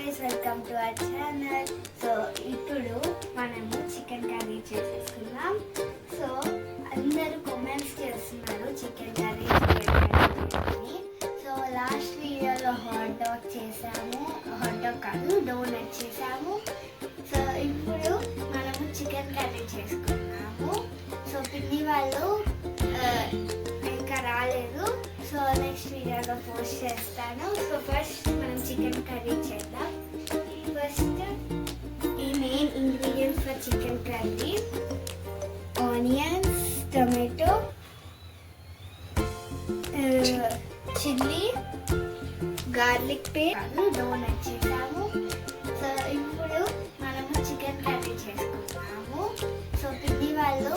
guys, welcome to our channel. So ఇప్పుడు మనము chicken curry చేసేసుకుందాం. సో అందరూ కామెంట్స్ చేస్తున్నారు చికెన్ కర్రీ అని. సో లాస్ట్ వీడియోలో హాట్ డాగ్ చేసాము, హాట్ డాగ్ కాదు డోనట్ చేసాము. సో ఇప్పుడు మనము చికెన్ కర్రీ చేసుకున్నాము. సో పిన్ని వాళ్ళు ఇంకా రాలేదు. సో నెక్స్ట్ వీడియోలో పోస్ట్ చేస్తాను. సో ఫస్ట్ మనం చికెన్ కర్రీ చేద్దాం. ఫస్ట్ ఈ main ingredients for chicken curry: onions, tomato, chilli, garlic paste, డోనట్ చేసాము. సో ఇప్పుడు మనము చికెన్ కర్రీ చేసుకుంటాము. సో పిన్ని వాళ్ళు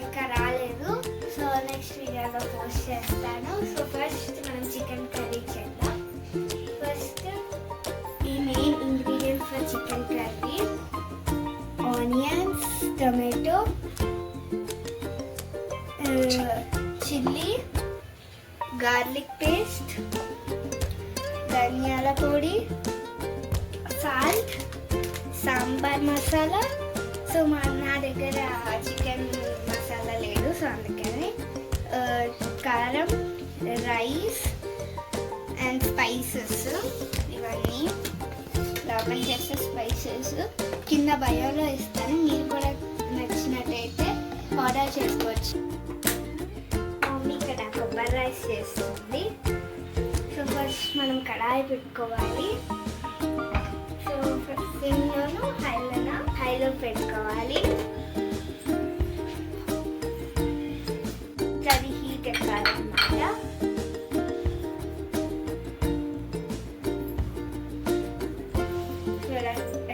ఇంకా రాలేదు. సో నెక్స్ట్ వీడియోలో పోస్ట్ చేస్తాను. సో ఫస్ట్ మనం చికెన్ కర్రీ చేద్దాం. ఫస్ట్ ఈ main ingredients for chicken curry: onions, tomato, chilli, garlic paste, ధనియాల పొడి, సాల్ట్, సాంబార్ మసాలా. సో నా దగ్గర చికెన్ మసాలా లేదు, సో అందుకని కారం, రైస్ అండ్ స్పైసెస్. ఇవన్నీ ఓపెన్ చేసే స్పైసెస్ కింద బయోలో ఇస్తాను, మీరు కూడా నచ్చినట్టయితే ఆర్డర్ చేసుకోవచ్చు. మమ్మీ ఇక్కడ కొబ్బరి రైస్ చేస్తుంది. సో ఫస్ట్ మనం కడాయి పెట్టుకోవాలి. సో సిమ్లోను హైలో పెట్టుకోవాలి. అది హీట్ ఎక్కాలన్నమాట.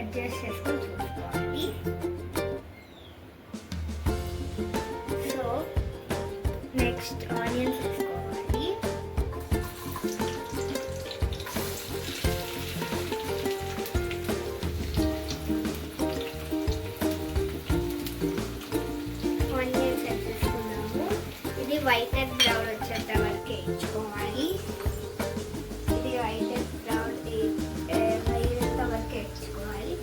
అడ్జస్ట్ చేసుకొని చూసుకోవాలి. సో నెక్స్ట్ ఆనియన్స్ వేసుకోవాలి. ఆనియన్స్ వేసేసుకున్నాము. ఇది వైట్ అండ్ బ్రౌన్ వచ్చేంత వరకు వేయించుకోవాలి. ఇది వైట్ అండ్ బ్రౌన్ అయ్యేంత వరకు వేయించుకోవాలి.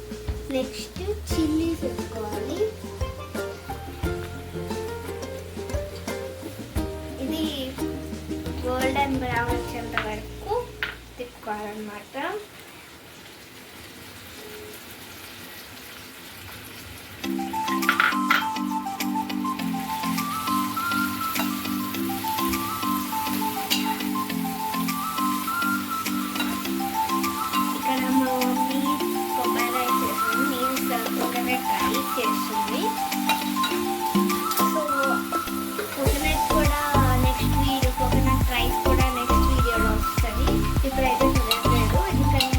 నెక్స్ట్ చిల్లీస్ వేసుకోవాలి. ఇది గోల్డెన్ బ్రౌన్ వచ్చేంత వరకు తిప్పుకోవాలన్నమాట. ఇక్కడ మా మమ్మీ కొబ్బరి రైస్ చేస్తుంది, నేను కోకోనట్ రైస్ చేస్తుంది. సో కోకోనట్ కూడా నెక్స్ట్ వీడియో, కోకోనట్ రైస్ కూడా నెక్స్ట్ వీడియోలో వస్తుంది. ఇప్పుడైతే చూడట్లేదు ఎందుకంటే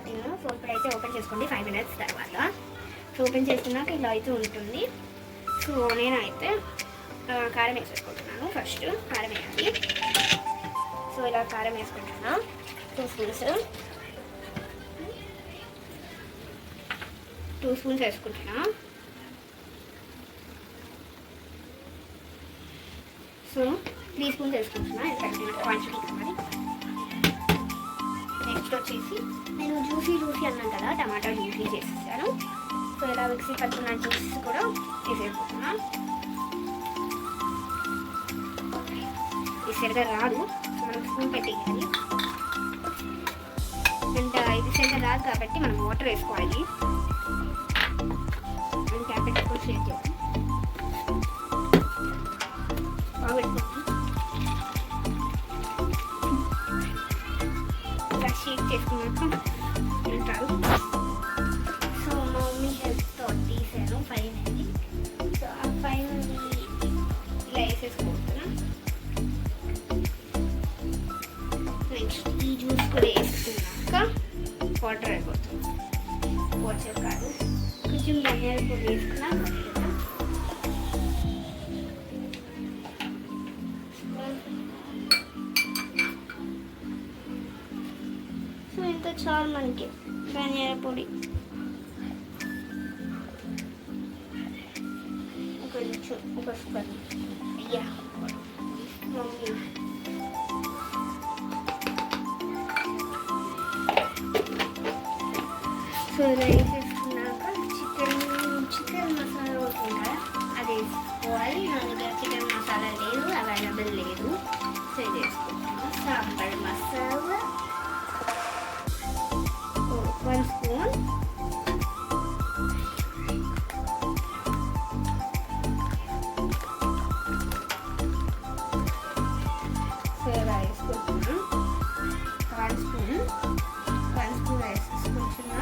13. సో ఇప్పుడైతే ఓపెన్ చేసుకోండి 5 minutes తర్వాత. సో ఓపెన్ చేసుకున్నాక ఇలా అయితే ఉంటుంది. సో నేనైతే కారం వేసేసుకుంటున్నాను. ఫస్ట్ కారం వేయాలి. సో ఇలా కారం వేసుకుంటున్నాను 2 స్పూన్స్. 2 స్పూన్స్ వేసుకుంటున్నా. సో 3 స్పూన్స్ వేసుకుంటున్నా ఎందుకంటే క్వాంటిటీ కావాలి. నెక్స్ట్ వచ్చేసి నేను జ్యూసీ అన్నాను కదా, టమాటా జ్యూసీ చేసేసాను. సో ఇలా మిక్సీ పట్టుకున్న జ్యూస్ కూడా వేసేసుకుంటున్నా. ఇది సరిగా రాదు, సో మనం స్పూన్ పెట్టేయాలి. అండ్ ఇది సరిగా రాదు కాబట్టి మనం వాటర్ వేసుకోవాలి. అండ్ క్యాప్ పెట్టుకొని షేక్ చేయాలి. బాగా పెట్టుకోండి. ఇలా షేక్ చేసుకున్నాక తింటారు. సో మా మమ్మీ హెల్త్తో తీసాను ఫైనల్లీ. సో ఆ ఫైనల్లీ ఇలా వేసేసుకుంటున్నా. నెక్స్ట్ ఈ జ్యూస్ కూడా వేసుకున్నాక వాటర్ అయిపోతుంది. వాటర్ కాదు, కొంచెం ధనియాల పొడి వేసుకున్నాక సో ఇంత చాలు మనకి ధనియాల పొడి. కొంచెం ఒక స్పూన్ అయ్యా మమ్మీ. సో ఇలా వేసేసుకున్నాక చికెన్ మసాలా అవుతుందా అది వేసుకోవాలి. నా దగ్గర చికెన్ మసాలా లేదు, అవైలబుల్ లేదు. సో ఇది వేసుకుంటాను. సాంబార్ మసాలా 1 స్పూన్. సో ఇలా వేసుకుంటున్నాను. 1 స్పూన్ వేసేసుకుంటున్నా.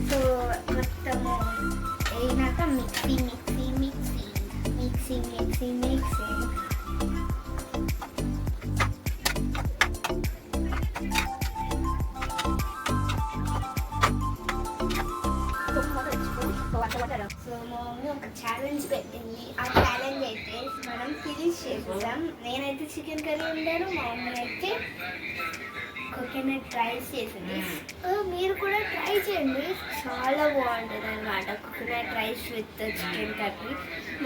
సో మొత్తము అయినాక మిక్సింగ్. సో మా మమ్మీ ఒక ఛాలెంజ్ పెట్టింది. ఆ ఛాలెంజ్ అయితే మనం ఫినిష్ చేద్దాం. నేనైతే చికెన్ కర్రీ వండాను, మా మమ్మీ అయితే కోకోనట్ రైస్ చేసింది. మీరు కూడా ట్రై చేయండి, చాలా బాగుంటుంది అనమాట. Coconut rice with chicken curry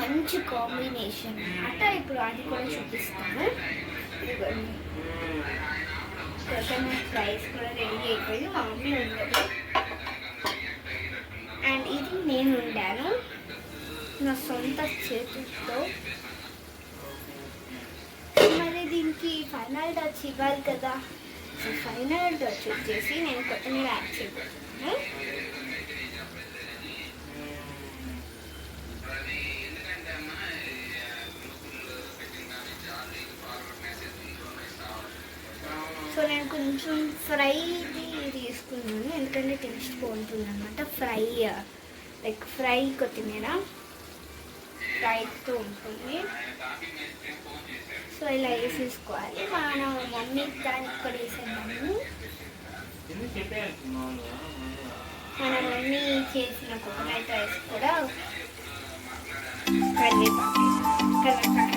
మంచి కాంబినేషన్ అనమాట. ఇప్పుడు అది కూడా చూపిస్తాను. కోకోనట్ రైస్ కూడా రెడీ అయిపోయింది. మా మమ్మీ ఉండదు అండ్ ఇది నేను వండాను నా సొంత చేతులతో. మరి దీనికి ఫైనల్ టచ్ ఇవ్వాలి కదా. సో ఫైనల్ టచ్ వచ్చేసి నేను కొత్తిమీర యాడ్ చేయబోతున్నాను. సో నేను కొంచెం ఫ్రైది తీసుకున్నాను ఎందుకంటే టేస్ట్ బాగుంటుంది అనమాట. ఫ్రై కొత్తిమీర ఫ్రైతో ఉంటుంది. సో ఇలా వేసేసుకోవాలి. మన మమ్మీ దానికి కూడా వేసేద్దాము. మన మమ్మీ చేసిన కోకోనట్ రైస్ కూడా కరివేపాకు చెప్తున్నాను.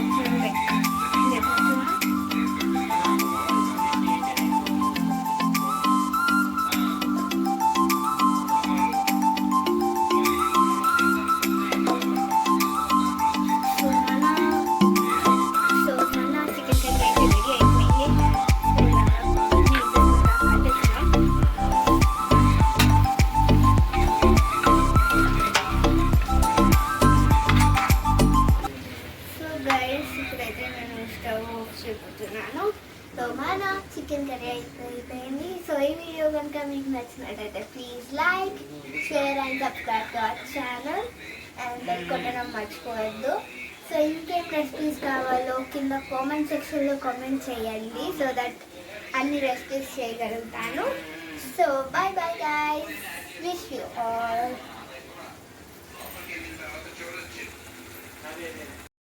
సో మన చికెన్ కర్రీ అయిపోయింది. సో ఈ వీడియో కనుక మీకు నచ్చినట్టయితే please like, share and subscribe to our channel and bell కొట్టడం మర్చిపోవద్దు. సో ఇంకేం రెసిపీస్ కావాలో కింద కామెంట్ సెక్షన్లో కామెంట్ చేయండి సో దట్ అన్ని రెసిపీస్ చేయగలుగుతాను. So bye bye guys, wish you all.